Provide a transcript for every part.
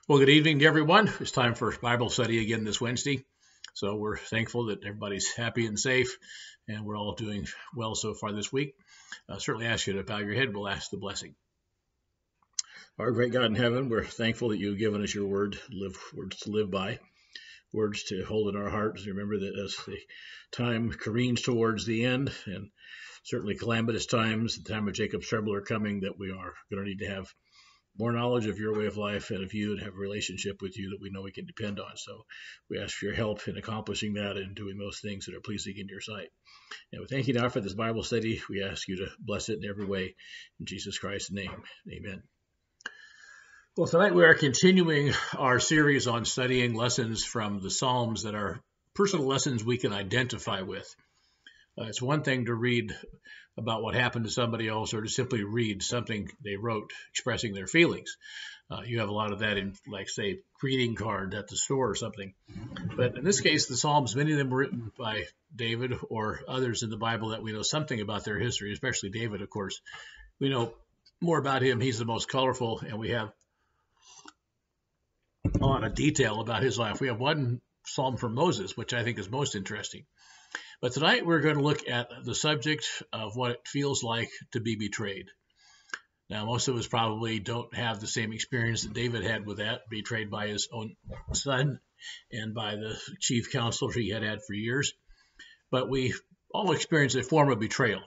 Well, good evening to everyone. It's time for Bible study again this Wednesday. So we're thankful that everybody's happy and safe, and we're all doing well so far this week. Certainly ask you to bow your head. We'll ask the blessing. Our great God in heaven, we're thankful that you've given us your word, words to live by, words to hold in our hearts. Remember that as the time careens towards the end, and certainly calamitous times, the time of Jacob's trouble are coming, that we are going to need to have more knowledge of your way of life and of you, and have a relationship with you that we know we can depend on. So we ask for your help in accomplishing that and doing those things that are pleasing in your sight. And we thank you now for this Bible study. We ask you to bless it in every way. In Jesus Christ's name, amen. Well, tonight we are continuing our series on studying lessons from the Psalms that are personal lessons we can identify with. It's one thing to read about what happened to somebody else, or to simply read something they wrote expressing their feelings. You have a lot of that in, like, say, greeting card at the store or something. But in this case, the Psalms, many of them were written by David or others in the Bible that we know something about their history, especially David, of course. We know more about him. He's the most colorful, and we have a lot of detail about his life. We have one Psalm from Moses, which I think is most interesting. But tonight we're going to look at the subject of what it feels like to be betrayed. Now, most of us probably don't have the same experience that David had with that, betrayed by his own son and by the chief counselor he had for years. But we all experience a form of betrayal.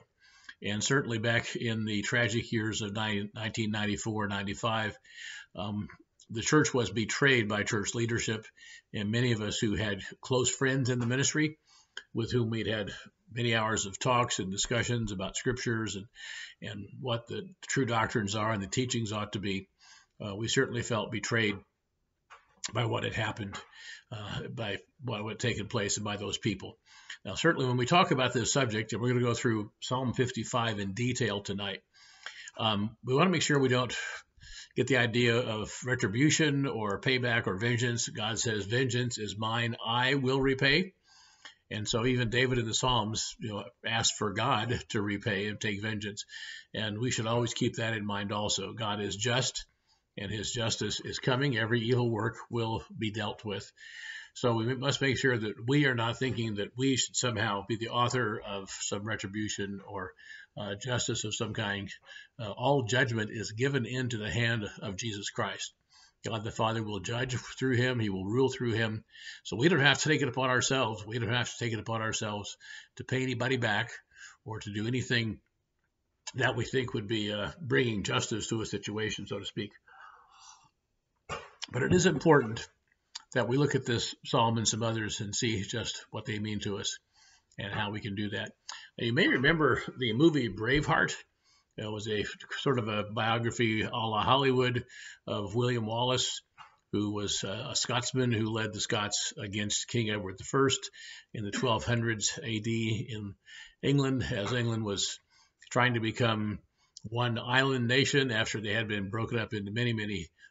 And certainly back in the tragic years of 1994-95, the church was betrayed by church leadership, and many of us who had close friends in the ministry with whom we'd had many hours of talks and discussions about scriptures and what the true doctrines are and the teachings ought to be, we certainly felt betrayed by what had happened, by what had taken place, and by those people. Now, certainly when we talk about this subject, and we're going to go through Psalm 55 in detail tonight, we want to make sure we don't get the idea of retribution or payback or vengeance. God says, "Vengeance is mine, I will repay." And so even David in the Psalms, asked for God to repay and take vengeance. And we should always keep that in mind also. God is just, and his justice is coming. Every evil work will be dealt with. So we must make sure that we are not thinking that we should somehow be the author of some retribution or justice of some kind. All judgment is given into the hand of Jesus Christ. God the Father will judge through him. He will rule through him. So we don't have to take it upon ourselves. We don't have to take it upon ourselves to pay anybody back or to do anything that we think would be bringing justice to a situation, so to speak. But it is important that we look at this psalm and some others and see just what they mean to us and how we can do that. Now, you may remember the movie Braveheart. It was a sort of a biography a la Hollywood of William Wallace, who was a Scotsman who led the Scots against King Edward I in the 1200s AD in England, as England was trying to become one island nation after they had been broken up into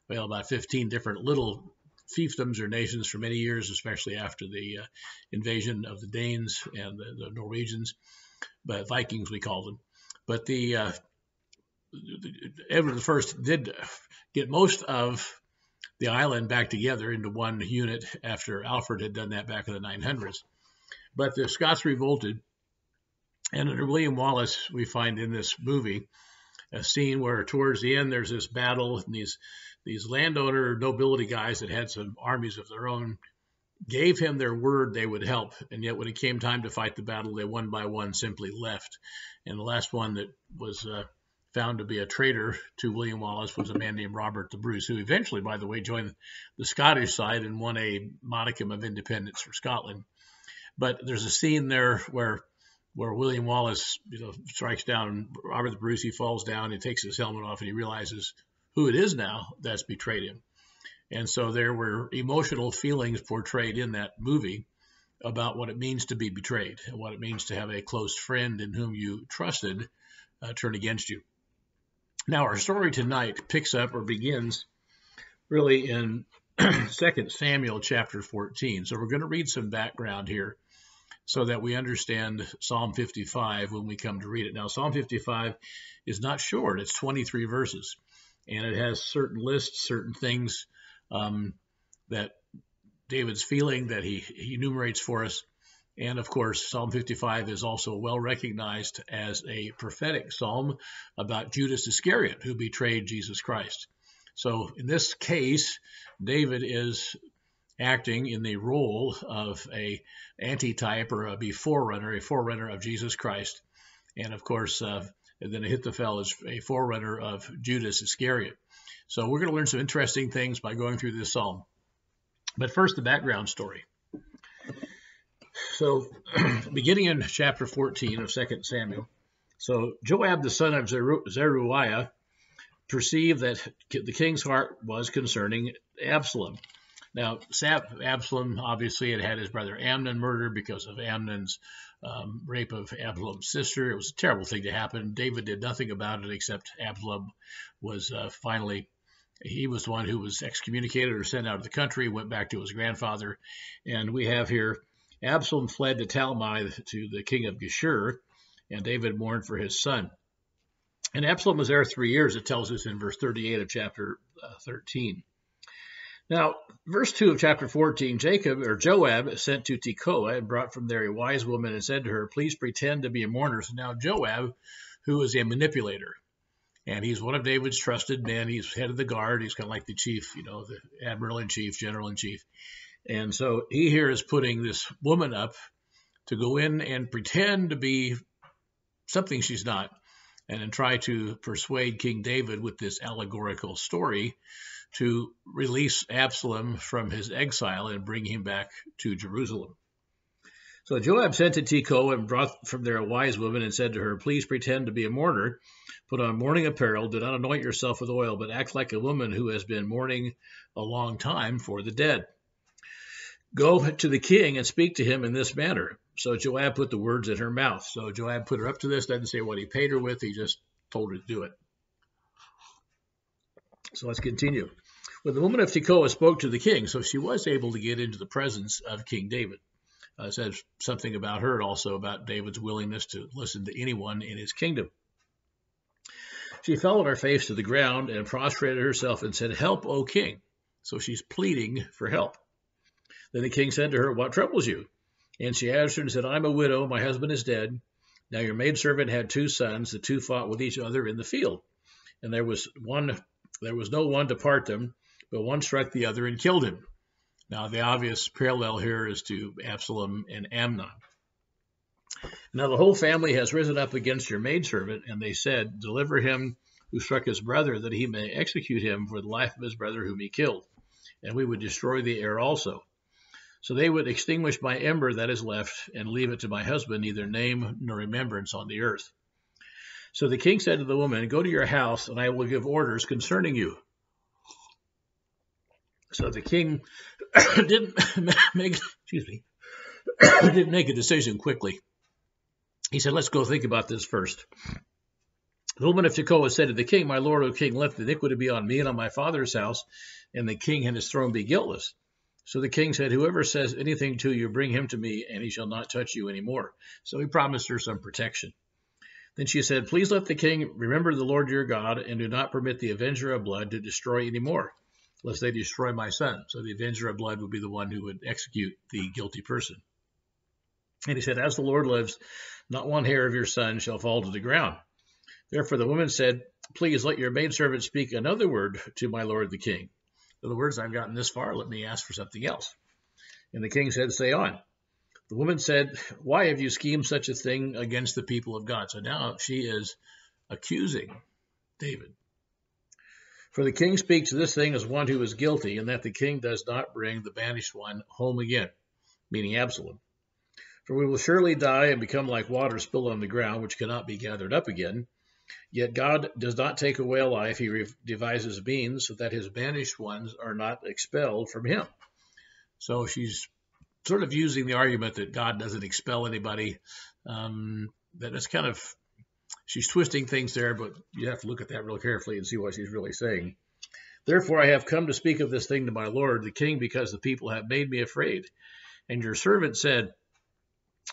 about 15 different little fiefdoms or nations for many years, especially after the invasion of the Danes and the Norwegians, but Vikings we called them. But Edward I did get most of the island back together into one unit after Alfred had done that back in the 900s. But the Scots revolted, and under William Wallace, we find in this movie a scene where towards the end there's this battle, and these landowner nobility guys that had some armies of their own gave him their word they would help, and yet when it came time to fight the battle, they one by one simply left. And the last one that was found to be a traitor to William Wallace was a man named Robert the Bruce, who eventually, by the way, joined the Scottish side and won a modicum of independence for Scotland. But there's a scene there where William Wallace, strikes down Robert the Bruce. He falls down, he takes his helmet off, and he realizes who it is now that's betrayed him. And so there were emotional feelings portrayed in that movie about what it means to be betrayed and what it means to have a close friend in whom you trusted turn against you. Now, our story tonight picks up or begins really in 2 Samuel chapter 14. So we're going to read some background here so that we understand Psalm 55 when we come to read it. Now, Psalm 55 is not short. It's 23 verses, and it has certain lists, certain things that David's feeling that he enumerates for us. And of course, Psalm 55 is also well recognized as a prophetic psalm about Judas Iscariot, who betrayed Jesus Christ. So in this case, David is acting in the role of a antitype or a forerunner of Jesus Christ. And of course, then Ahithophel is a forerunner of Judas Iscariot. So we're going to learn some interesting things by going through this psalm. But first, the background story. So beginning in chapter 14 of 2 Samuel, so Joab, the son of Zeruiah, perceived that the king's heart was concerning Absalom. Now, Absalom obviously had his brother Amnon murdered because of Amnon's rape of Absalom's sister. It was a terrible thing to happen. David did nothing about it except Absalom was he was the one who was excommunicated or sent out of the country, went back to his grandfather. And we have here Absalom fled to Talmai to the king of Geshur, and David mourned for his son. And Absalom was there 3 years, it tells us in verse 38 of chapter 13. Now, verse 2 of chapter 14, Joab sent to Tekoa and brought from there a wise woman and said to her, please pretend to be a mourner. So now Joab, who is a manipulator, and he's one of David's trusted men. He's head of the guard. He's kind of like the chief, the admiral-in-chief, general-in-chief. And so he here is putting this woman up to go in and pretend to be something she's not, and then try to persuade King David with this allegorical story to release Absalom from his exile and bring him back to Jerusalem. So Joab sent to Tekoa and brought from there a wise woman and said to her, please pretend to be a mourner, put on mourning apparel, do not anoint yourself with oil, but act like a woman who has been mourning a long time for the dead. Go to the king and speak to him in this manner. So Joab put the words in her mouth. So Joab put her up to this, doesn't say what he paid her with, he just told her to do it. So let's continue. When the woman of Tekoa spoke to the king, so she was able to get into the presence of King David. It says something about her, also about David's willingness to listen to anyone in his kingdom. She fell on her face to the ground and prostrated herself and said, help, O king. So she's pleading for help. Then the king said to her, what troubles you? And she answered and said, I'm a widow, my husband is dead. Now your maidservant had 2 sons, the 2 fought with each other in the field. And there was no one to part them, but one struck the other and killed him. Now, the obvious parallel here is to Absalom and Amnon. Now, the whole family has risen up against your maidservant, and they said, deliver him who struck his brother, that he may execute him for the life of his brother whom he killed, and we would destroy the heir also. So they would extinguish my ember that is left, and leave it to my husband, neither name nor remembrance on the earth. So the king said to the woman, go to your house, and I will give orders concerning you. So the king didn't make a decision quickly. He said, let's go think about this first. The woman of Tekoa said to the king, my lord, O king, let the iniquity be on me and on my father's house, and the king and his throne be guiltless. So the king said, whoever says anything to you, bring him to me, and he shall not touch you anymore. So he promised her some protection. Then she said, please let the king remember the Lord your God, and do not permit the avenger of blood to destroy any more, lest they destroy my son. So the avenger of blood would be the one who would execute the guilty person. And he said, as the Lord lives, not one hair of your son shall fall to the ground. Therefore the woman said, please let your maidservant speak another word to my lord the king. In other words, I've gotten this far, let me ask for something else. And the king said, say on. The woman said, why have you schemed such a thing against the people of God? So now she is accusing David. For the king speaks of this thing as one who is guilty, and that the king does not bring the banished one home again, meaning Absalom. For we will surely die and become like water spilled on the ground, which cannot be gathered up again. Yet God does not take away a life. He devises means so that his banished ones are not expelled from him. So she's sort of using the argument that God doesn't expel anybody. That is kind of, she's twisting things there, but you have to look at that real carefully and see what she's really saying. Therefore I have come to speak of this thing to my lord the king, because the people have made me afraid. And your servant said,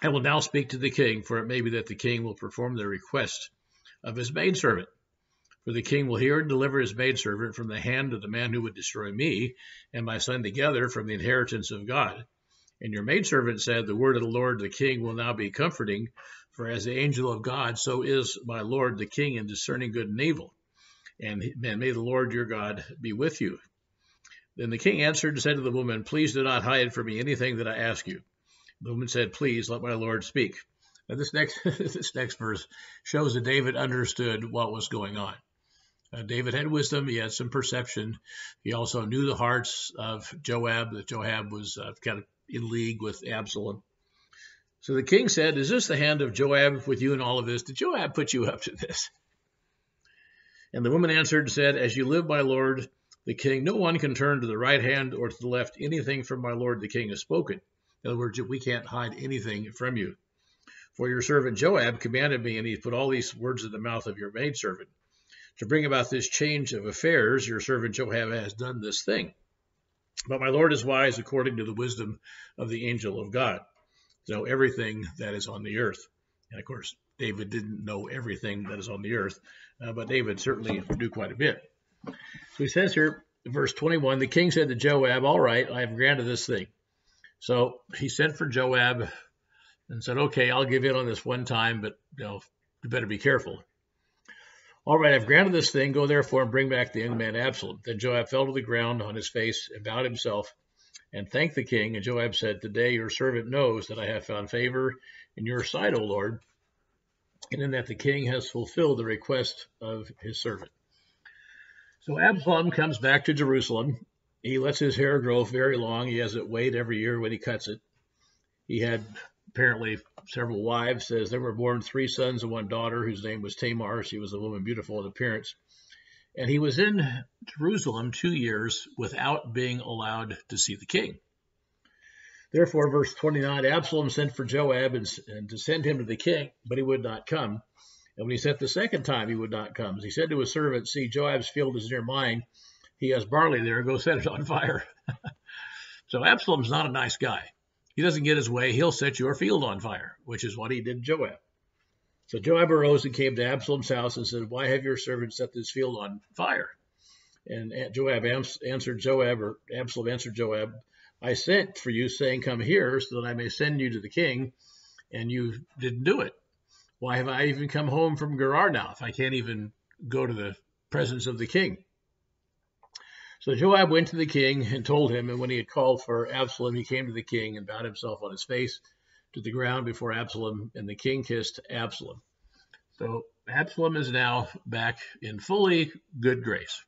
I will now speak to the king, for it may be that the king will perform the request of his maidservant. For the king will hear and deliver his maidservant from the hand of the man who would destroy me and my son together from the inheritance of God. And your maidservant said, the word of the Lord the king will now be comforting, for as the angel of God, so is my lord the king in discerning good and evil. And may the Lord your God be with you. Then the king answered and said to the woman, please do not hide from me anything that I ask you. The woman said, please let my lord speak. Now this next verse shows that David understood what was going on. David had wisdom. He had some perception. He also knew the hearts of Joab, that Joab was kind of in league with Absalom. So the king said, is this the hand of Joab with you in all of this? Did Joab put you up to this? And the woman answered and said, as you live, my lord the king, no one can turn to the right hand or to the left anything from my lord the king has spoken. In other words, we can't hide anything from you. For your servant Joab commanded me, and he put all these words in the mouth of your maidservant. To bring about this change of affairs, your servant Joab has done this thing. But my Lord is wise according to the wisdom of the angel of God, to know everything that is on the earth. And of course, David didn't know everything that is on the earth, but David certainly knew quite a bit. So he says here, verse 21, the king said to Joab, all right, I have granted this thing. So he sent for Joab and said, okay, I'll give in on this one time, but you better be careful. All right, I've granted this thing. Go therefore and bring back the young man Absalom. Then Joab fell to the ground on his face and bowed himself and thanked the king. And Joab said, today your servant knows that I have found favor in your sight, O Lord, and in that the king has fulfilled the request of his servant. So Absalom comes back to Jerusalem. He lets his hair grow very long. He has it weighed every year when he cuts it. He had apparently several wives. Says there were born 3 sons and 1 daughter whose name was Tamar. She was a woman beautiful in appearance. And he was in Jerusalem 2 years without being allowed to see the king. Therefore, verse 29, Absalom sent for Joab and to send him to the king, but he would not come. And when he sent the second time, he would not come. He said to his servant, see, Joab's field is near mine. He has barley there. Go set it on fire. So Absalom's not a nice guy. He doesn't get his way, he'll set your field on fire, which is what he did to Joab. So Joab arose and came to Absalom's house and said, why have your servant set this field on fire? And Absalom answered Joab, I sent for you, saying, come here, so that I may send you to the king, and you didn't do it. Why have I even come home from Gerar now, if I can't even go to the presence of the king? So Joab went to the king and told him, and when he had called for Absalom, he came to the king and bowed himself on his face to the ground before Absalom, and the king kissed Absalom. So Absalom is now back in fully good grace.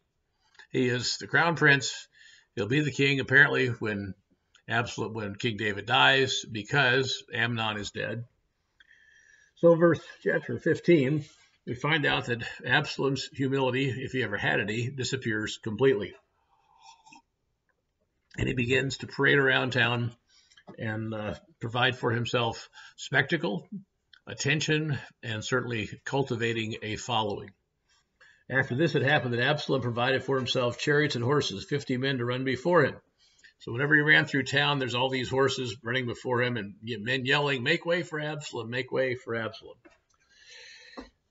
He is the crown prince. He'll be the king apparently when King David dies, because Amnon is dead. So chapter 15, we find out that Absalom's humility, if he ever had any, disappears completely. And he begins to parade around town and provide for himself spectacle, attention, and certainly cultivating a following. After this had happened, that Absalom provided for himself chariots and horses, 50 men to run before him. So whenever he ran through town, there's all these horses running before him and men yelling, make way for Absalom, make way for Absalom.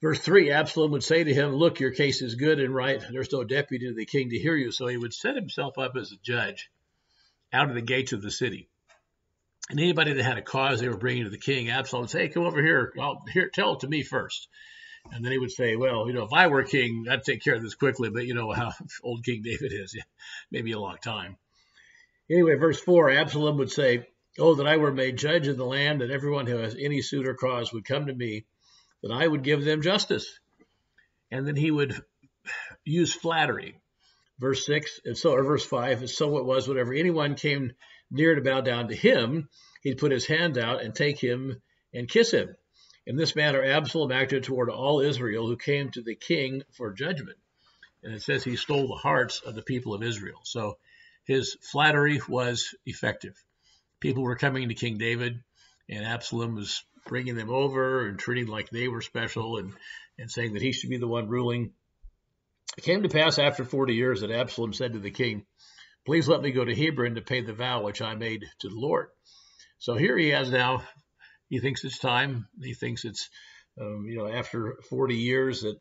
Verse 3, Absalom would say to him, look, your case is good and right. There's no deputy to the king to hear you. So he would set himself up as a judge out of the gates of the city. And anybody that had a cause they were bringing to the king, Absalom would say, hey, come over here. Tell it to me first. And then he would say, well, if I were king, I'd take care of this quickly. But you know how old King David is, maybe a long time. Anyway, verse 4, Absalom would say, oh, that I were made judge in the land, and everyone who has any suit or cause would come to me, that I would give them justice. And then he would use flattery. Verse 6, verse 5, and so it was, whenever anyone came near to bow down to him, he'd put his hand out and take him and kiss him. In this manner, Absalom acted toward all Israel who came to the king for judgment. And it says he stole the hearts of the people of Israel. So his flattery was effective. People were coming to King David, and Absalom was bringing them over and treating like they were special and saying that he should be the one ruling. It came to pass after 40 years that Absalom said to the king, please let me go to Hebron to pay the vow which I made to the Lord. So here he has now, he thinks it's time. He thinks it's, after 40 years that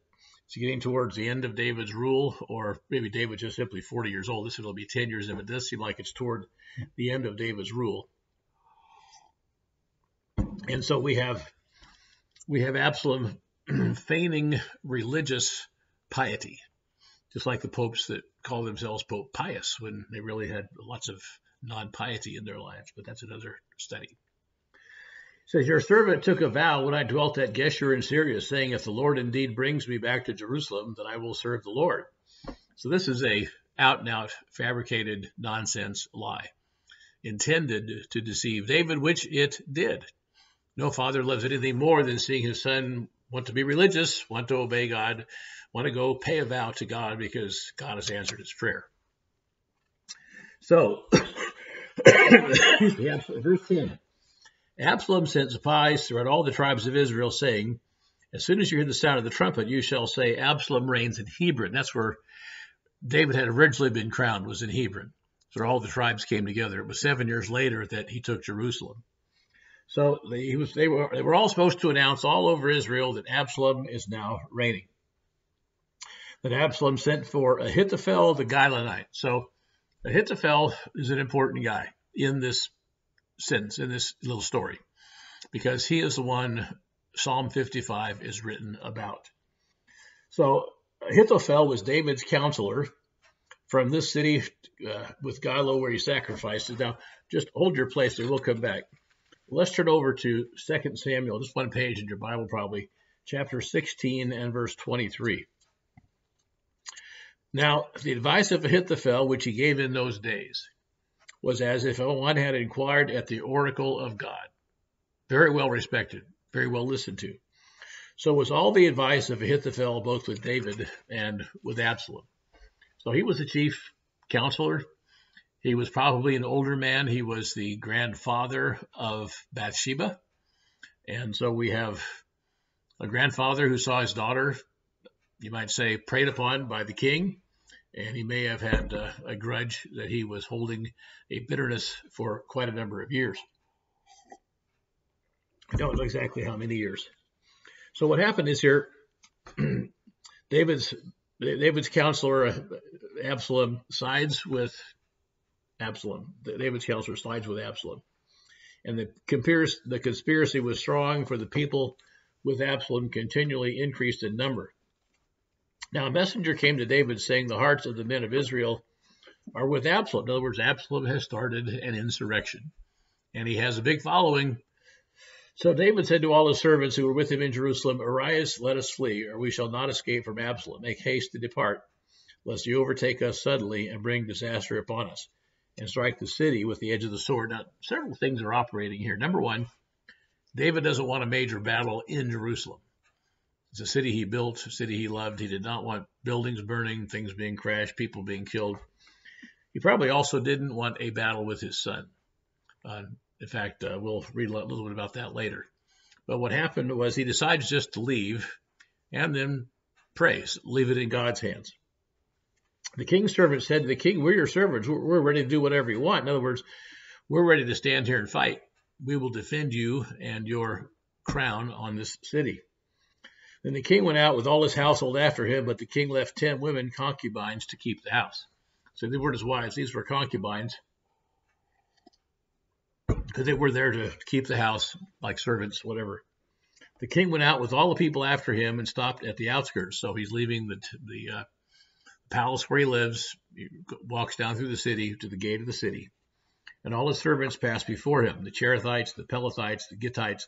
It's getting towards the end of David's rule, or maybe David's just simply 40 years old. This will be 10 years in, but it does seem like it's toward the end of David's rule. And so we have Absalom feigning religious piety, just like the popes that call themselves Pope Pius when they really had lots of non-piety in their lives, but that's another study. It says, your servant took a vow when I dwelt at Geshur in Syria, saying, if the Lord indeed brings me back to Jerusalem, then I will serve the Lord. So this is a out-and-out fabricated nonsense lie intended to deceive David, which it did. No father loves anything more than seeing his son want to be religious, want to obey God, want to go pay a vow to God because God has answered his prayer. So, verse 10. Absalom sent spies throughout all the tribes of Israel, saying, as soon as you hear the sound of the trumpet, you shall say, Absalom reigns in Hebron. That's where David had originally been crowned, was in Hebron. So all the tribes came together. It was 7 years later that he took Jerusalem. So they were all supposed to announce all over Israel that Absalom is now reigning. That Absalom sent for Ahithophel the Gilonite. So Ahithophel is an important guy in this sentence, in this little story, because he is the one Psalm 55 is written about. So Ahithophel was David's counselor from this city with Gilo where he sacrificed it. Now, just hold your place there. We'll come back. Let's turn over to 2 Samuel, just one page in your Bible probably, chapter 16 and verse 23. Now, the advice of Ahithophel, which he gave in those days, was as if one had inquired at the oracle of God. Very well respected, very well listened to. So was all the advice of Ahithophel, both with David and with Absalom. So he was the chief counselor. He was probably an older man. He was the grandfather of Bathsheba. And so we have a grandfather who saw his daughter, you might say, preyed upon by the king. And he may have had a grudge that he was holding, a bitterness for quite a number of years. I don't know exactly how many years. So what happened is here, David's counselor, Absalom, sides with Absalom. David's counselor sides with Absalom. And the conspiracy was strong, for the people with Absalom continually increased in number. Now a messenger came to David saying, the hearts of the men of Israel are with Absalom. In other words, Absalom has started an insurrection, and he has a big following. So David said to all his servants who were with him in Jerusalem, arise, let us flee, or we shall not escape from Absalom. Make haste to depart, lest he overtake us suddenly and bring disaster upon us, and strike the city with the edge of the sword. Now, several things are operating here. Number one, David doesn't want a major battle in Jerusalem. It's a city he built, a city he loved. He did not want buildings burning, things being crashed, people being killed. He probably also didn't want a battle with his son. In fact, we'll read a little bit about that later. But what happened was he decides just to leave and then prays, leave it in God's hands. The king's servant said to the king, we're your servants. We're ready to do whatever you want. In other words, we're ready to stand here and fight. We will defend you and your crown on this city. Then the king went out with all his household after him, but the king left 10 women concubines to keep the house. So they weren't his wives. These were concubines, because they were there to keep the house, like servants, whatever. The king went out with all the people after him and stopped at the outskirts. So he's leaving the palace where he lives. He walks down through the city to the gate of the city. And all his servants passed before him. The Cherethites, the Pelethites, the Gittites,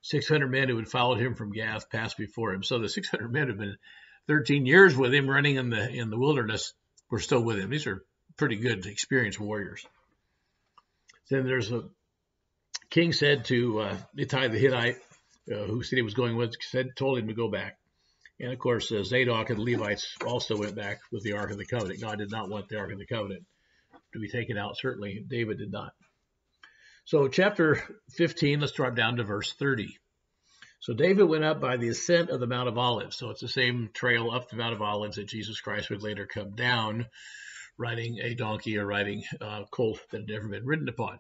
600 men who had followed him from Gath passed before him. So the 600 men have been 13 years with him running in the wilderness. Were still with him. These are pretty good, experienced warriors. Then there's a king said to Ittai the Hittite, who said he was going with, told him to go back. And of course, Zadok and the Levites also went back with the Ark of the Covenant. God did not want the Ark of the Covenant to be taken out. Certainly, David did not. So chapter 15, let's drop down to verse 30. So David went up by the ascent of the Mount of Olives. So it's the same trail up the Mount of Olives that Jesus Christ would later come down, riding a donkey or riding a colt that had never been ridden upon.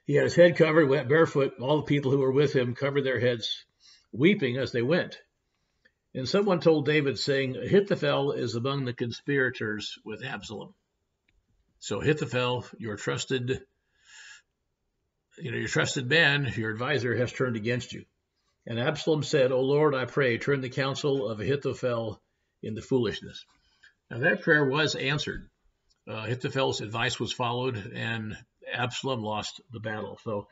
He had his head covered, went barefoot. All the people who were with him covered their heads, weeping as they went. And someone told David, saying, Ahithophel is among the conspirators with Absalom. So Ahithophel, your trusted man, your advisor, has turned against you. And Absalom said, O Lord, I pray, turn the counsel of Ahithophel into foolishness. Now that prayer was answered. Ahithophel's advice was followed, and Absalom lost the battle. So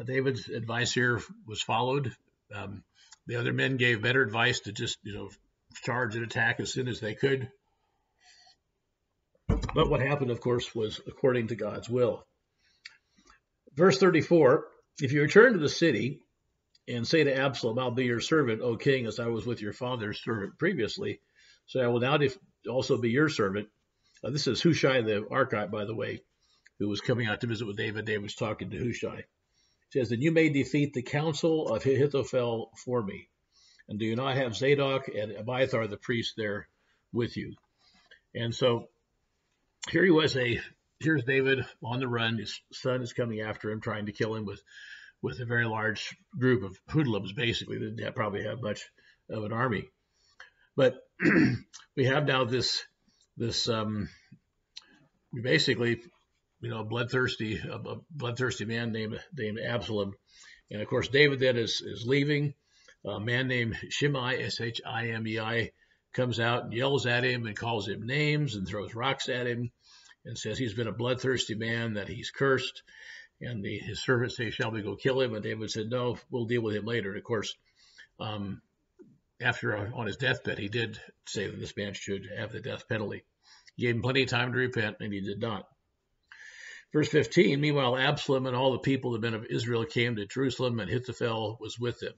David's advice here was followed. The other men gave better advice to just, charge and attack as soon as they could. But what happened, of course, was according to God's will. Verse 34, if you return to the city and say to Absalom, I'll be your servant, O king, as I was with your father's servant previously, so I will now also be your servant. This is Hushai the Archite, by the way, who was coming out to visit with David. David was talking to Hushai. It says, then you may defeat the counsel of Ahithophel for me. And do you not have Zadok and Abiathar the priest there with you? And so here's David on the run. His son is coming after him, trying to kill him with a very large group of hoodlums, basically. They didn't probably have much of an army. But we have now this basically, a bloodthirsty man named Absalom. And of course, David then is leaving. A man named Shimei, Shimei, comes out and yells at him and calls him names and throws rocks at him and says he's been a bloodthirsty man, that he's cursed. And his servants say, shall we go kill him? And David said, no, we'll deal with him later. And of course, after on his deathbed, he did say that this man should have the death penalty. He gave him plenty of time to repent, and he did not. Verse 15, meanwhile, Absalom and all the people, the men of Israel, came to Jerusalem, and Ahithophel was with them.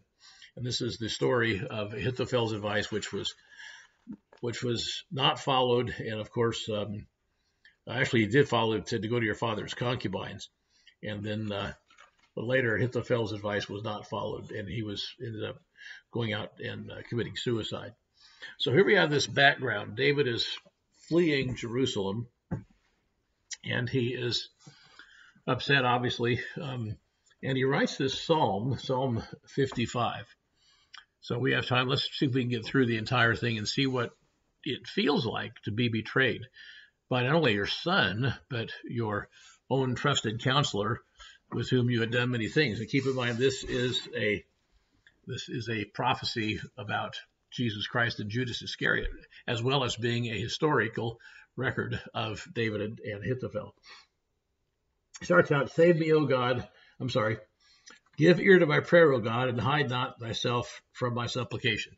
And this is the story of Ahithophel's advice, which was not followed. And of course, actually, he did follow it, said to go to your father's concubines. And then but later, Ahithophel's advice was not followed, and he ended up going out and committing suicide. So here we have this background. David is fleeing Jerusalem, and he is upset, obviously, and he writes this psalm, Psalm 55. So we have time. Let's see if we can get through the entire thing and see what it feels like to be betrayed by not only your son, but your own trusted counselor with whom you had done many things. And keep in mind, this is a prophecy about Jesus Christ and Judas Iscariot, as well as being a historical record of David and Ahithophel. It starts out, save me, O God. Give ear to my prayer, O God, and hide not thyself from my supplication.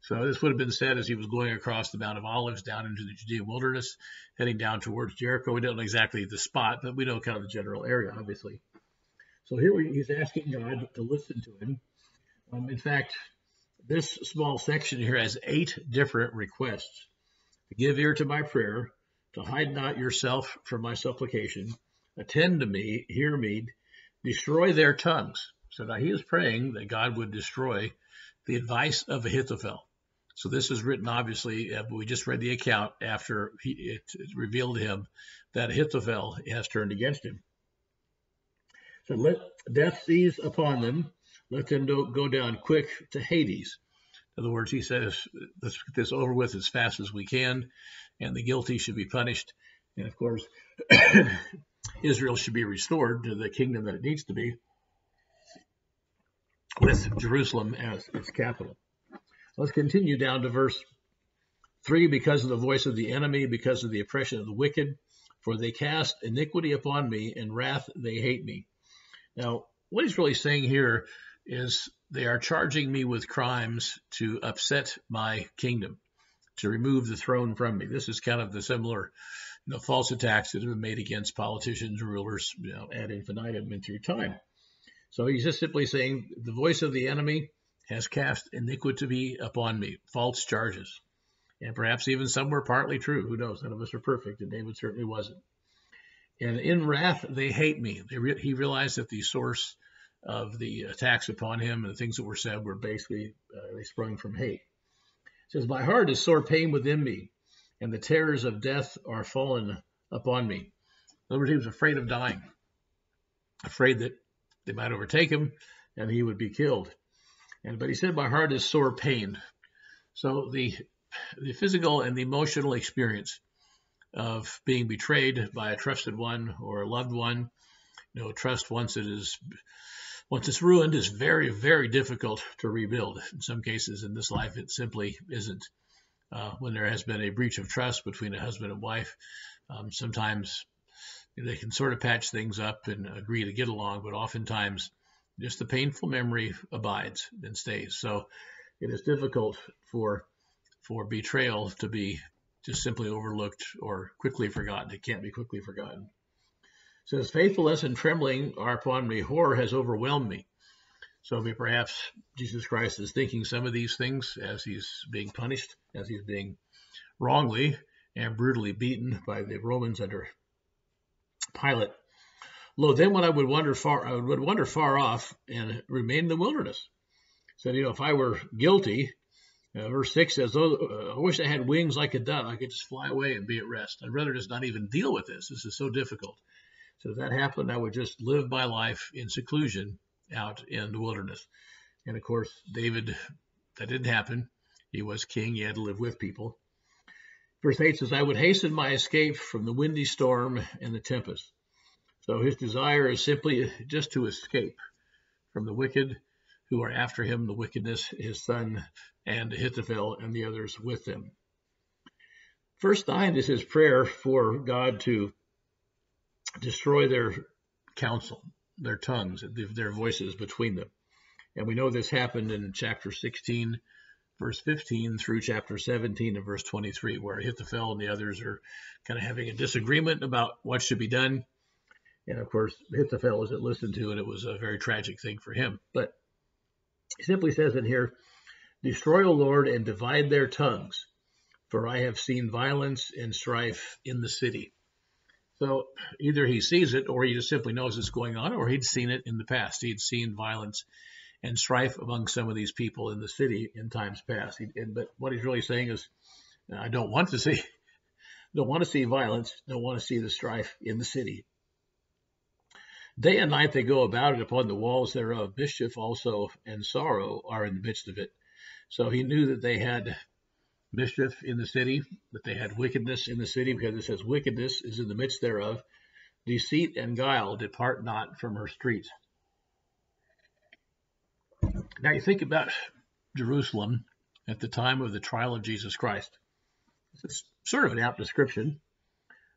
So this would have been said as he was going across the Mount of Olives down into the Judean wilderness, heading down towards Jericho. We don't know exactly the spot, but we know kind of the general area, obviously. So here he's asking God to listen to him. In fact, this small section here has 8 different requests. To give ear to my prayer, to hide not yourself from my supplication, attend to me, hear me, destroy their tongues. So now he is praying that God would destroy the advice of Ahithophel. So this is written, obviously, we just read the account after it revealed to him that Ahithophel has turned against him. So let death seize upon them. Let them go down quick to Hades. In other words, he says, let's get this over with as fast as we can, and the guilty should be punished. And of course, Israel should be restored to the kingdom that it needs to be, with Jerusalem as its capital. Let's continue down to verse 3. Because of the voice of the enemy, because of the oppression of the wicked, for they cast iniquity upon me, and wrath they hate me. Now, what he's really saying here is they are charging me with crimes to upset my kingdom, to remove the throne from me. This is kind of the similar false attacks that have been made against politicians, rulers, ad infinitum and through time. So he's just simply saying the voice of the enemy has cast iniquity upon me, false charges. And perhaps even some were partly true. Who knows? None of us are perfect, and David certainly wasn't. And in wrath, they hate me. He realized that the source of the attacks upon him and the things that were said were basically, they sprung from hate. It says, my heart is sore pain within me, and the terrors of death are fallen upon me. In other words, he was afraid of dying, afraid that they might overtake him and he would be killed. But he said, my heart is sore pained. So the physical and the emotional experience of being betrayed by a trusted one or a loved one, trust once it's ruined is very, very difficult to rebuild. In some cases in this life, it simply isn't. When there has been a breach of trust between a husband and wife, sometimes they can sort of patch things up and agree to get along, but oftentimes just the painful memory abides and stays. So it is difficult for betrayal to be just simply overlooked or quickly forgotten. It can't be quickly forgotten. It says, faithfulness and trembling are upon me. Horror has overwhelmed me. So perhaps Jesus Christ is thinking some of these things as he's being punished, as he's being wrongly and brutally beaten by the Romans under Pilate. Lo, then when I would wander far off and remain in the wilderness. Said, if I were guilty, verse 6 says, I wish I had wings like a dove. I could just fly away and be at rest. I'd rather just not even deal with this. This is so difficult. So if that happened, I would just live my life in seclusion out in the wilderness. And of course, David, that didn't happen. He was king. He had to live with people. Verse 8 says, I would hasten my escape from the windy storm and the tempest. So his desire is simply just to escape from the wicked who are after him, the wickedness, his son, and Ahithophel and the others with them. Verse 9 is his prayer for God to destroy their counsel, their tongues, their voices between them. And we know this happened in chapter 16, verse 15 through chapter 17 and verse 23, where Ahithophel and the others are kind of having a disagreement about what should be done. And of course, Ahithophel isn't listened to, and it was a very tragic thing for him. But he simply says in here, destroy, O Lord, and divide their tongues, for I have seen violence and strife in the city. So either he sees it, or he just simply knows it's going on, or he'd seen it in the past. He'd seen violence and strife among some of these people in the city in times past. But what he's really saying is, I don't want to see violence, don't want to see the strife in the city. Day and night they go about it upon the walls thereof. Mischief also and sorrow are in the midst of it. So he knew that they had mischief in the city, that they had wickedness in the city, because it says wickedness is in the midst thereof. Deceit and guile depart not from her streets. Now you think about Jerusalem at the time of the trial of Jesus Christ. It's sort of an apt description.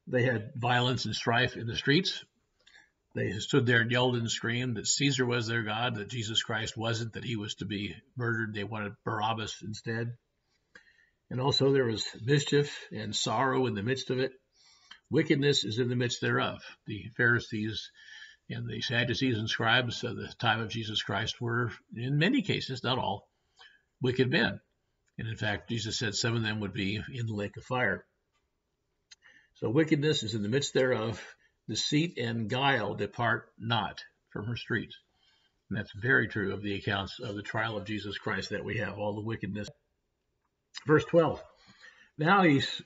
They had violence and strife in the streets. They stood there and yelled and screamed that Caesar was their God, that Jesus Christ wasn't, that he was to be murdered. They wanted Barabbas instead. And also there was mischief and sorrow in the midst of it. Wickedness is in the midst thereof. The Pharisees and the Sadducees and scribes of the time of Jesus Christ were, in many cases, not all, wicked men. And in fact, Jesus said some of them would be in the lake of fire. So wickedness is in the midst thereof. Deceit and guile depart not from her streets. And that's very true of the accounts of the trial of Jesus Christ that we have, all the wickedness. Verse 12. Now he's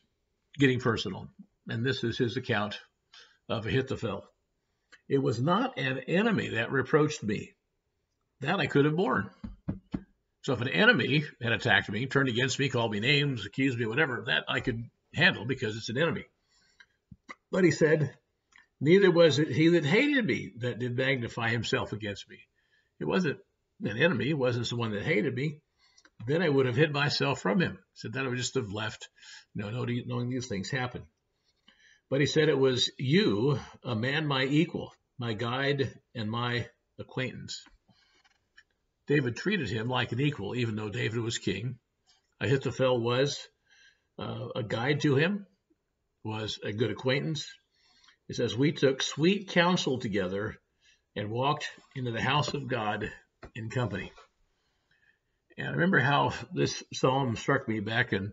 getting personal, and this is his account of Ahithophel. It was not an enemy that reproached me. That I could have borne. So if an enemy had attacked me, turned against me, called me names, accused me, whatever, that I could handle because it's an enemy. But he said, neither was it he that hated me that did magnify himself against me. It wasn't an enemy. It wasn't someone that hated me. Then I would have hid myself from him. So then I would just have left, knowing these things happen. But he said, it was you, a man my equal, my guide and my acquaintance. David treated him like an equal, even though David was king. Ahithophel was a guide to him, was a good acquaintance. It says, we took sweet counsel together and walked into the house of God in company. And I remember how this psalm struck me back in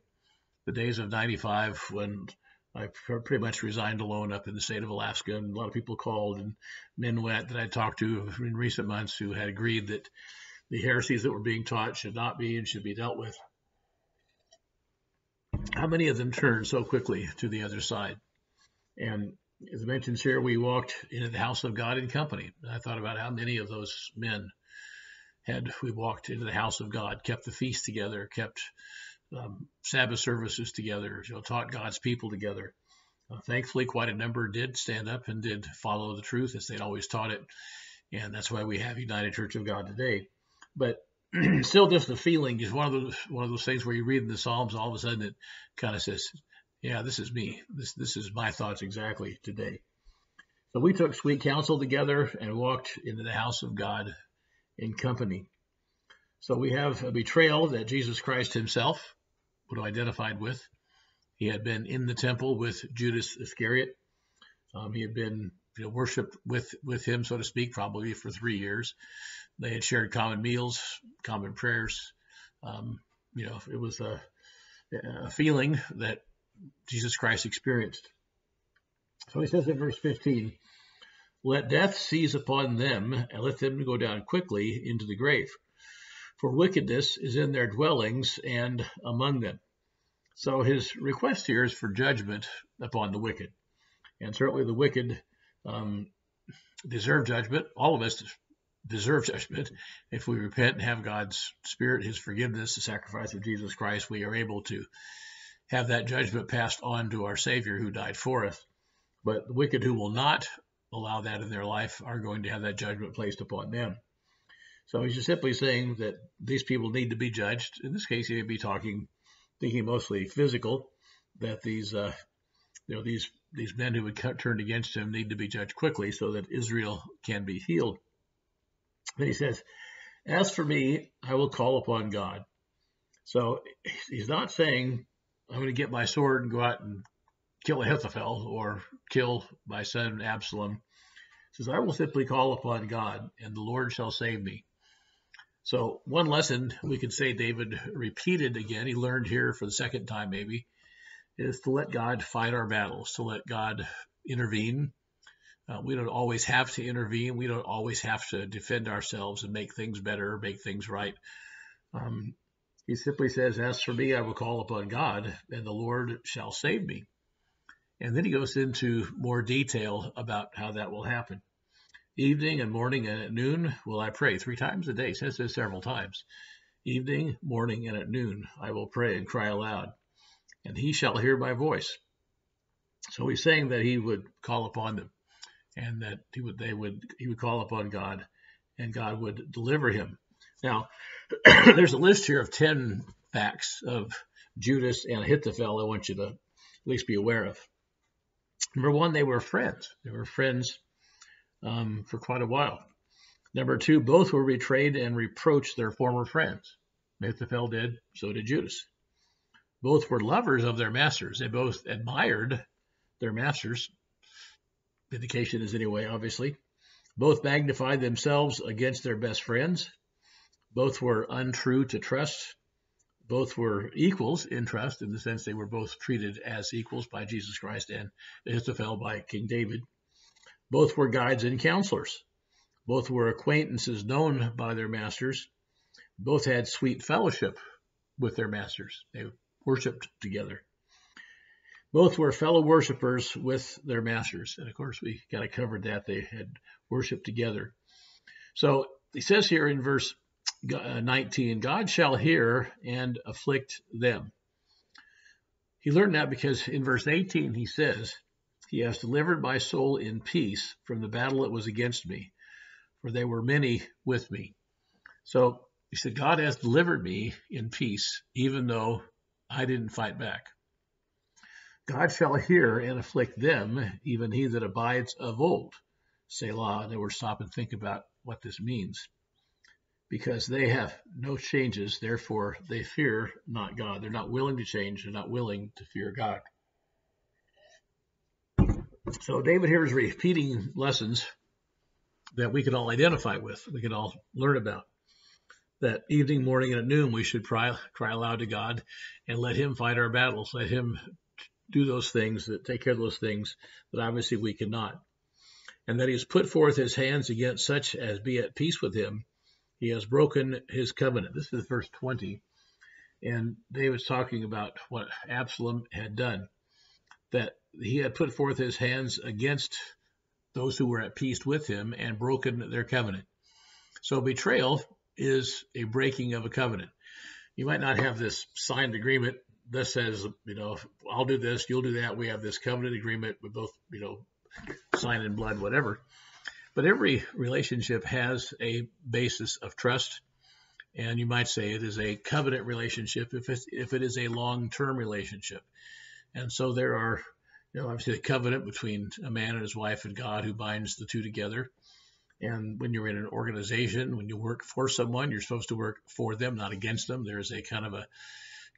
the days of 95 when I pretty much resigned alone up in the state of Alaska, and a lot of people called, and men went that I talked to in recent months who had agreed that the heresies that were being taught should not be and should be dealt with. How many of them turned so quickly to the other side? And as it mentions here, we walked into the house of God in company. And I thought about how many of those men we walked into the house of God, kept the feast together, kept Sabbath services together, taught God's people together. Thankfully, quite a number did stand up and did follow the truth as they'd always taught it. And that's why we have United Church of God today. But still, just the feeling is one of those things where you read in the Psalms, all of a sudden it kind of says, yeah, this is me. This is my thoughts exactly today. So we took sweet counsel together and walked into the house of God in company. So we have a betrayal that Jesus Christ himself would have identified with. He had been in the temple with Judas Iscariot. He had been worshipped with him, so to speak, probably for 3 years. They had shared common meals, common prayers. It was a feeling that Jesus Christ experienced. So he says in verse 15, "Let death seize upon them, and let them go down quickly into the grave. For wickedness is in their dwellings and among them." So his request here is for judgment upon the wicked. And certainly the wicked deserve judgment. All of us deserve judgment. If we repent and have God's Spirit, his forgiveness, the sacrifice of Jesus Christ, we are able to have that judgment passed on to our Savior who died for us. But the wicked who will not allow that in their life are going to have that judgment placed upon them. So he's just simply saying that these people need to be judged. In this case, he may be thinking mostly physical, that these men who would turn against him need to be judged quickly so that Israel can be healed. Then he says, "As for me, I will call upon God." So he's not saying, I'm going to get my sword and go out and kill Ahithophel or kill my son Absalom. He says, "I will simply call upon God, and the Lord shall save me." So one lesson we could say David repeated again, he learned here for the second time maybe, is to let God fight our battles, to let God intervene. We don't always have to intervene. We don't always have to defend ourselves and make things better, make things right. He simply says, "As for me, I will call upon God, and the Lord shall save me." And then he goes into more detail about how that will happen. "Evening and morning and at noon will I pray." 3 times a day. He says this several times. Evening, morning, and at noon I will pray and cry aloud, and he shall hear my voice. So he's saying that he would call upon them, and that he would call upon God, and God would deliver him. Now, there's a list here of 10 facts of Judas and Ahithophel I want you to at least be aware of. Number 1, they were friends. They were friends for quite a while. Number 2, both were betrayed and reproached their former friends. Ahithophel did, so did Judas. Both were lovers of their masters. They both admired their masters. Indication is anyway, obviously. Both magnified themselves against their best friends. Both were untrue to trust. Both were equals in trust, in the sense they were both treated as equals by Jesus Christ, and Ahithophel by King David. Both were guides and counselors. Both were acquaintances known by their masters. Both had sweet fellowship with their masters. They worshiped together. Both were fellow worshipers with their masters. And of course, we kind of covered that. They had worshiped together. So he says here in verse 19, "God shall hear and afflict them." He learned that because in verse 18 he says, "He has delivered my soul in peace from the battle that was against me, for there were many with me." So he said, God has delivered me in peace, even though I didn't fight back. "God shall hear and afflict them, even he that abides of old." Selah. And then we'll stop and think about what this means. Because they have no changes, therefore they fear not God. They're not willing to change. They're not willing to fear God. So David here is repeating lessons that we can all identify with, we can all learn about. That evening, morning, and at noon we should cry aloud to God and let him fight our battles. Let him do those things, that take care of those things that obviously we cannot. And that he has put forth his hands against such as be at peace with him. He has broken his covenant. This is verse 20. And David's talking about what Absalom had done. That he had put forth his hands against those who were at peace with him and broken their covenant. So betrayal is a breaking of a covenant. You might not have this signed agreement that says, I'll do this, you'll do that. We have this covenant agreement. We both, sign in blood, whatever. But every relationship has a basis of trust. And you might say it is a covenant relationship if it is a long-term relationship. And so there are, obviously a covenant between a man and his wife and God who binds the two together. And when you're in an organization, when you work for someone, you're supposed to work for them, not against them. There's a kind of a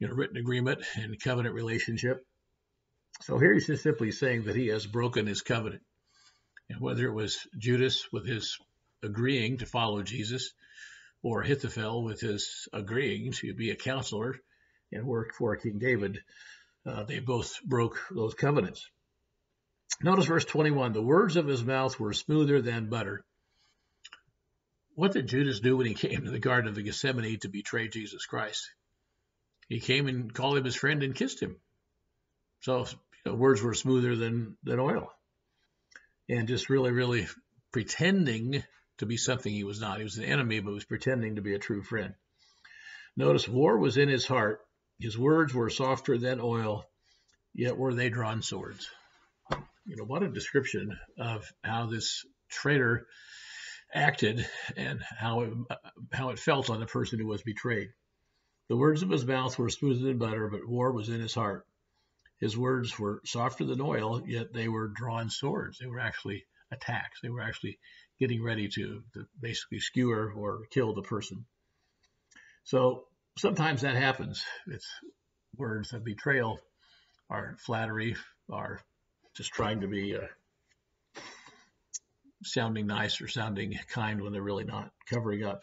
written agreement and covenant relationship. So here he's just simply saying that he has broken his covenant. And whether it was Judas with his agreeing to follow Jesus, or Ahithophel with his agreeing to be a counselor and work for King David, they both broke those covenants. Notice verse 21, the words of his mouth were smoother than butter. What did Judas do when he came to the Garden of Gethsemane to betray Jesus Christ? He came and called him his friend and kissed him. So words were smoother than oil. And just really, really pretending to be something he was not. He was an enemy, but was pretending to be a true friend. Notice war was in his heart. His words were softer than oil, yet were they drawn swords. What a description of how this traitor acted and how it felt on the person who was betrayed. The words of his mouth were smoother than butter, but war was in his heart. His words were softer than oil, yet they were drawn swords. They were actually attacks. They were actually getting ready to basically skewer or kill the person. So sometimes that happens. It's words of betrayal, are flattery, are just trying to be sounding nice or sounding kind when they're really not, covering up.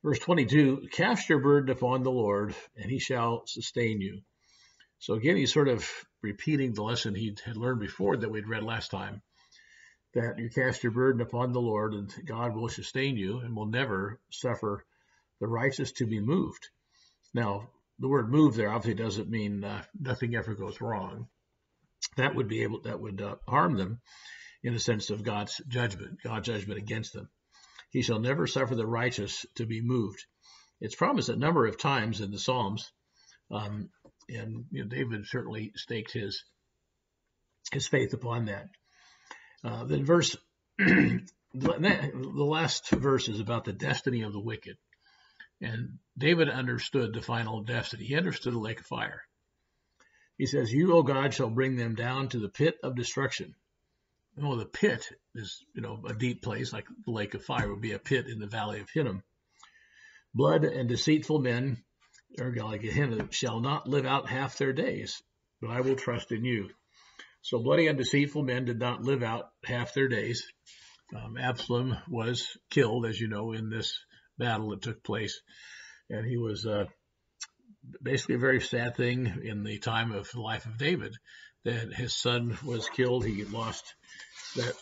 Verse 22, cast your burden upon the Lord, and he shall sustain you. So again, he's sort of repeating the lesson he had learned before that we'd read last time, that you cast your burden upon the Lord, and God will sustain you and will never suffer the righteous to be moved. Now, the word move there obviously doesn't mean nothing ever goes wrong. That would harm them in the sense of God's judgment against them. He shall never suffer the righteous to be moved. It's promised a number of times in the Psalms, and David certainly staked his faith upon that. Then the last verse is about the destiny of the wicked. And David understood the final destiny. He understood the lake of fire. He says, you, O God, shall bring them down to the pit of destruction. The pit is, a deep place, like the lake of fire would be a pit in the valley of Hinnom. Blood and deceitful men, like Hinnom, shall not live out half their days, but I will trust in you. So bloody and deceitful men did not live out half their days. Absalom was killed, as you know, in this battle that took place. And he was basically a very sad thing in the time of the life of David, that his son was killed. He lost that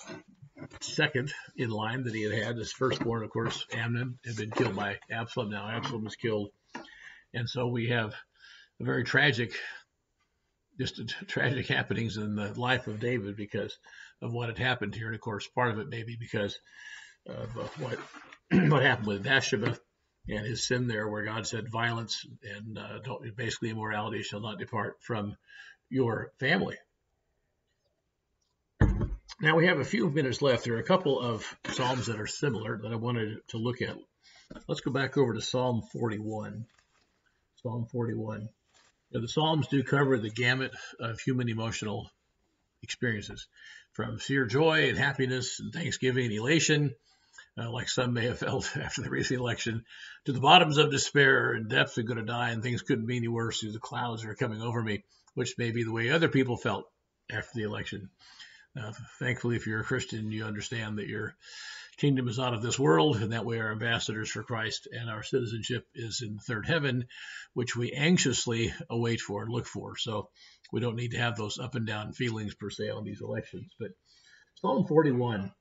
second in line that he had. His firstborn, of course, Amnon, had been killed by Absalom. Now Absalom was killed. And so we have a very tragic happenings in the life of David because of what had happened here. And of course, part of it may be because of what happened with Bathsheba and his sin there, where God said violence and basically immorality shall not depart from your family. Now we have a few minutes left. There are a couple of Psalms that are similar that I wanted to look at. Let's go back over to Psalm 41. Psalm 41. The Psalms do cover the gamut of human emotional experiences, from sheer joy and happiness and thanksgiving and elation, like some may have felt after the recent election, to the bottoms of despair and depths are going to die and things couldn't be any worse. The clouds are coming over me, which may be the way other people felt after the election. Thankfully, if you're a Christian, you understand that your kingdom is not of this world, and that we are ambassadors for Christ, and our citizenship is in the third heaven, which we anxiously await for and look for. So we don't need to have those up and down feelings per se on these elections. But Psalm 41,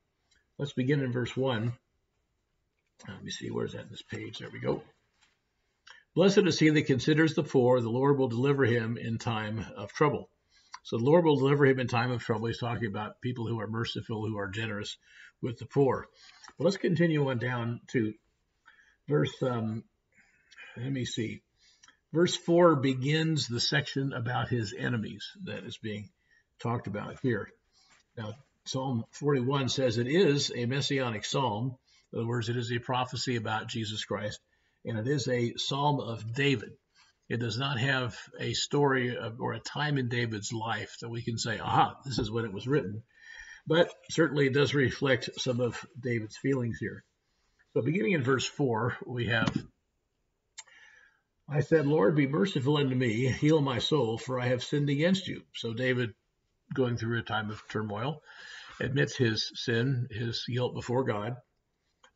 let's begin in verse 1. Let me see, where's that in this page? There we go. Blessed is he that considers the poor, the Lord will deliver him in time of trouble. So the Lord will deliver him in time of trouble. He's talking about people who are merciful, who are generous with the poor. Well, let's continue on down to verse, let me see. Verse 4 begins the section about his enemies that is being talked about here. Now, Psalm 41 says it is a messianic psalm. In other words, it is a prophecy about Jesus Christ, and it is a psalm of David. It does not have a story or a time in David's life that we can say, aha, this is when it was written. But certainly it does reflect some of David's feelings here. So beginning in verse 4, we have, I said, Lord, be merciful unto me, heal my soul, for I have sinned against you. So David, going through a time of turmoil, admits his sin, his guilt before God.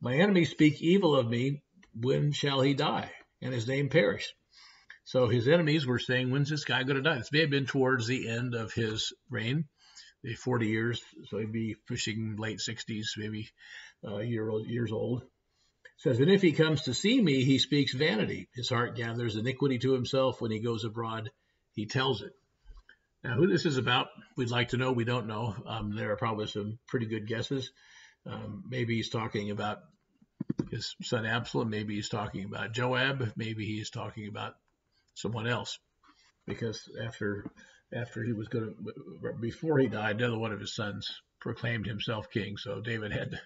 My enemies speak evil of me. When shall he die and his name perish? So his enemies were saying, when's this guy going to die? This may have been towards the end of his reign, the 40 years, so he'd be pushing late 60s, maybe years old. It says, and if he comes to see me, he speaks vanity. His heart gathers iniquity to himself. When he goes abroad, he tells it. Now, who this is about, we'd like to know. We don't know. There are probably some pretty good guesses. Maybe he's talking about his son Absalom. Maybe he's talking about Joab. Maybe he's talking about someone else. Because after he was going to, before he died, another one of his sons proclaimed himself king. So David had to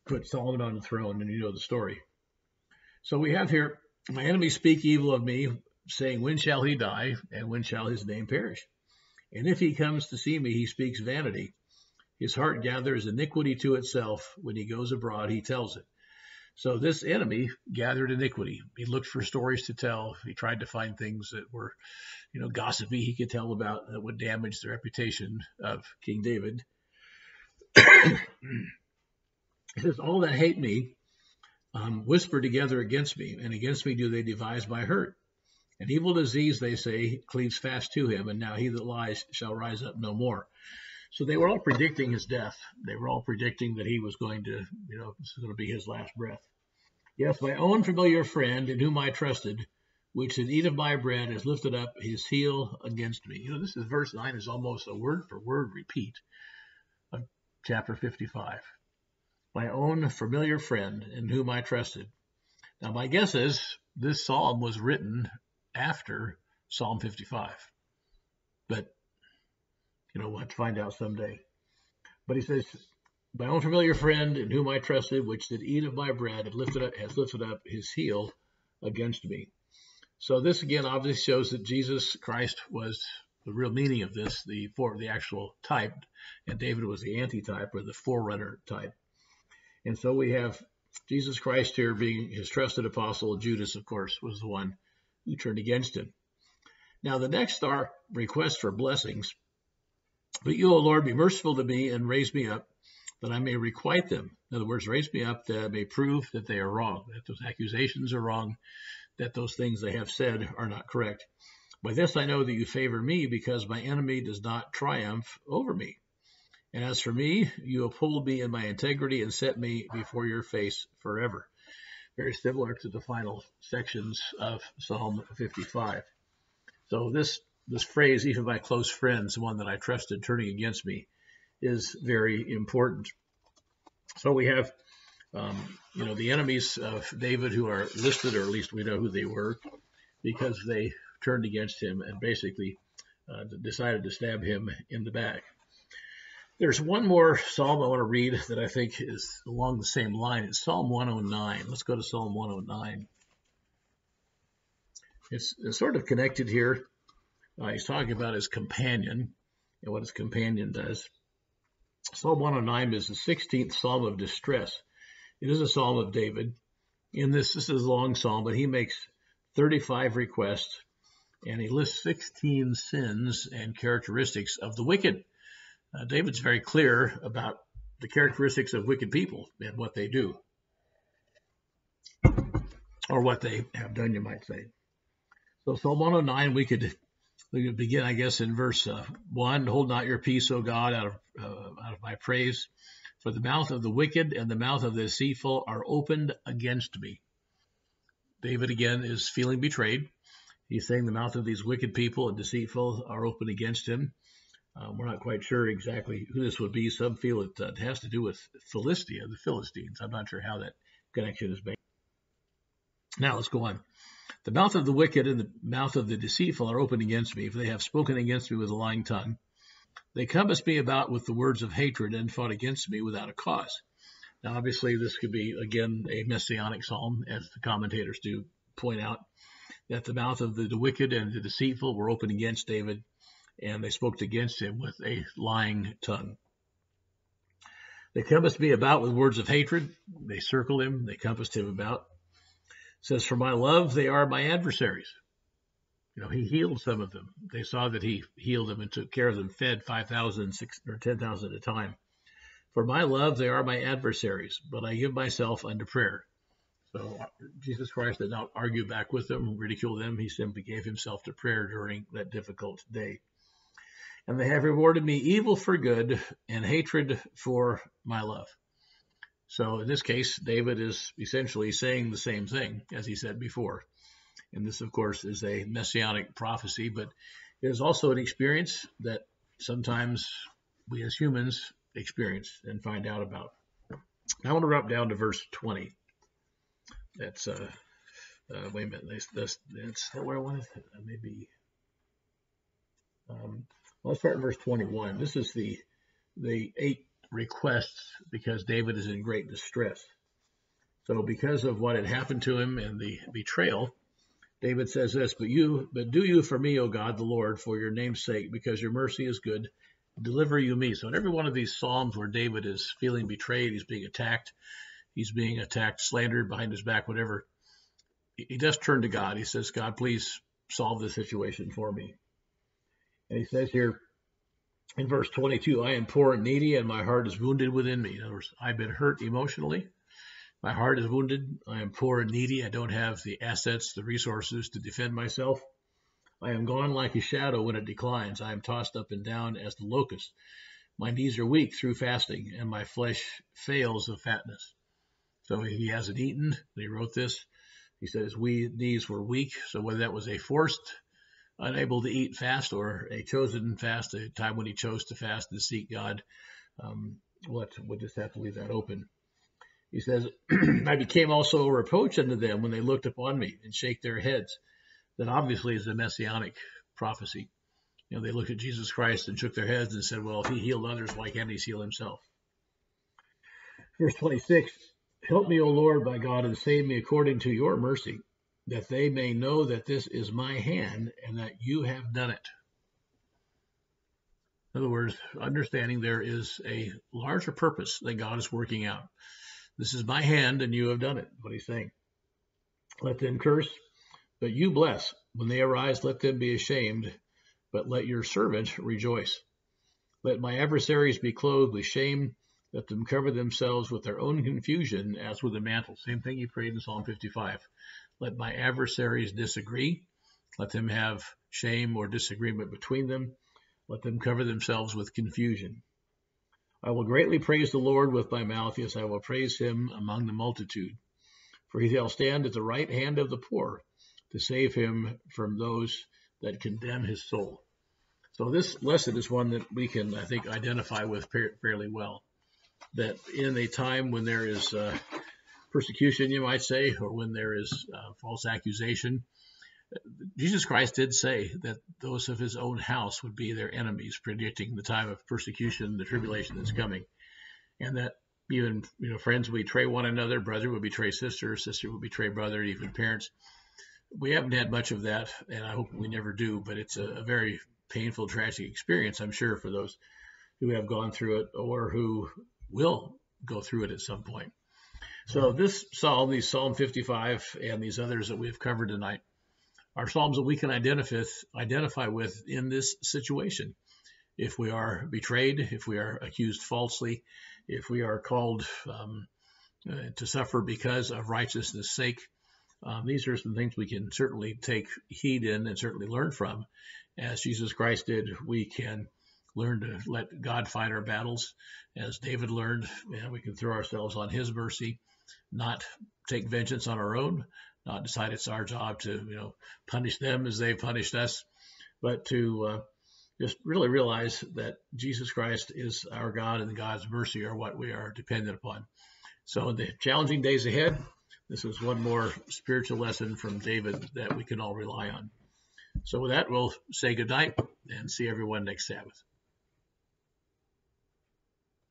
put Solomon on the throne, and you know the story. So we have here, my enemies speak evil of me, saying, when shall he die, and when shall his name perish? And if he comes to see me, he speaks vanity. His heart gathers iniquity to itself. When he goes abroad, he tells it. So this enemy gathered iniquity. He looked for stories to tell. He tried to find things that were, gossipy he could tell about that would damage the reputation of King David. It says, all that hate me whisper together against me, and against me do they devise my hurt. An evil disease, they say, cleaves fast to him, and now he that lies shall rise up no more. So they were all predicting his death. They were all predicting that he was going to, this is going to be his last breath. Yes, my own familiar friend in whom I trusted, which did eat of my bread, has lifted up his heel against me. This is verse 9 is almost a word-for-word repeat of chapter 55. My own familiar friend in whom I trusted. Now, my guess is this psalm was written after Psalm 55. But, we'll have to find out someday. But he says, my own familiar friend in whom I trusted, which did eat of my bread, has lifted up his heel against me. So this, again, obviously shows that Jesus Christ was the real meaning of this, the actual type, and David was the antitype or the forerunner type. And so we have Jesus Christ here being his trusted apostle. Judas, of course, was the one who turned against him. Now, the next are requests for blessings. But you, O Lord, be merciful to me and raise me up, that I may requite them. In other words, raise me up that I may prove that they are wrong, that those accusations are wrong, that those things they have said are not correct. By this I know that you favor me, because my enemy does not triumph over me. And as for me, you uphold me in my integrity and set me before your face forever. Very similar to the final sections of Psalm 55. So this phrase, even my close friends, the one that I trusted turning against me, is very important. So we have, the enemies of David who are listed, or at least we know who they were, because they turned against him and basically decided to stab him in the back. There's one more psalm I want to read that I think is along the same line. It's Psalm 109. Let's go to Psalm 109. It's sort of connected here. He's talking about his companion and what his companion does. Psalm 109 is the 16th psalm of distress. It is a psalm of David. This is a long psalm, but he makes 35 requests, and he lists 16 sins and characteristics of the wicked. David's very clear about the characteristics of wicked people and what they do, or what they have done, you might say. So Psalm 109, we could begin, I guess, in verse 1. Hold not your peace, O God, out of my praise, for the mouth of the wicked and the mouth of the deceitful are opened against me. David, again, is feeling betrayed. He's saying the mouth of these wicked people and deceitful are open against him. We're not quite sure exactly who this would be. Some feel it has to do with Philistia, the Philistines. I'm not sure how that connection is made. Now let's go on. The mouth of the wicked and the mouth of the deceitful are open against me, for they have spoken against me with a lying tongue. They compassed me about with the words of hatred and fought against me without a cause. Now, obviously, this could be, again, a messianic psalm, as the commentators do point out, that the mouth of the wicked and the deceitful were open against David, and they spoke against him with a lying tongue. They compassed me about with words of hatred. They circled him. They compassed him about. It says, for my love, they are my adversaries. He healed some of them. They saw that he healed them and took care of them, fed 5,000 or 10,000 at a time. For my love, they are my adversaries, but I give myself unto prayer. So Jesus Christ did not argue back with them, ridicule them. He simply gave himself to prayer during that difficult day. And they have rewarded me evil for good and hatred for my love. So in this case, David is essentially saying the same thing as he said before. And this, of course, is a messianic prophecy, but it is also an experience that sometimes we as humans experience and find out about. I want to drop down to verse 20. That's, wait a minute, that's where I want to, maybe, let's start in verse 21. This is the 8 requests because David is in great distress. So because of what had happened to him and the betrayal, David says this, but do you for me, O God, the Lord, for your name's sake, because your mercy is good, deliver you me. So in every one of these Psalms where David is feeling betrayed, he's being attacked, slandered behind his back, whatever, he does turn to God. He says, God, please solve this situation for me. And he says here in verse 22, I am poor and needy, and my heart is wounded within me. In other words, I've been hurt emotionally. My heart is wounded. I am poor and needy. I don't have the assets, the resources to defend myself. I am gone like a shadow when it declines. I am tossed up and down as the locust. My knees are weak through fasting, and my flesh fails of fatness. So he hasn't eaten when he wrote this. He said his knees were weak. So whether that was a forced, unable to eat fast or a chosen fast, a time when he chose to fast and seek God, we'll just have to leave that open. He says, I became also a reproach unto them when they looked upon me and shake their heads. That obviously is a messianic prophecy. They looked at Jesus Christ and shook their heads and said, well, if he healed others, why can't he heal himself? Verse 26, help me, O Lord, by God, and save me according to your mercy, that they may know that this is my hand and that you have done it. In other words, understanding there is a larger purpose that God is working out. This is my hand and you have done it, what he's saying. Let them curse, but you bless. When they arise, let them be ashamed, but let your servant rejoice. Let my adversaries be clothed with shame. Let them cover themselves with their own confusion as with a mantle. Same thing he prayed in Psalm 55. Let my adversaries disagree. Let them have shame or disagreement between them. Let them cover themselves with confusion. I will greatly praise the Lord with my mouth. Yes, I will praise him among the multitude. For he shall stand at the right hand of the poor to save him from those that condemn his soul. So this lesson is one that we can, I think, identify with fairly well. That in a time when there is persecution, you might say, or when there is false accusation, Jesus Christ did say that those of his own house would be their enemies, predicting the time of persecution, the tribulation that's coming. And that even, friends will betray one another, brother will betray sister, sister will betray brother, even parents. We haven't had much of that, and I hope we never do, but it's a very painful, tragic experience, I'm sure, for those who have gone through it or who will go through it at some point. So this psalm, these Psalm 55 and these others that we've covered tonight, are psalms that we can identify with in this situation. If we are betrayed, if we are accused falsely, if we are called to suffer because of righteousness' sake, these are some things we can certainly take heed in and certainly learn from. As Jesus Christ did, we can learn to let God fight our battles. As David learned, we can throw ourselves on his mercy, not take vengeance on our own, not decide it's our job to punish them as they've punished us, but to just really realize that Jesus Christ is our God and God's mercy are what we are dependent upon. So in the challenging days ahead, This is one more spiritual lesson from David that we can all rely on. So with that, we'll say good night and see everyone next Sabbath.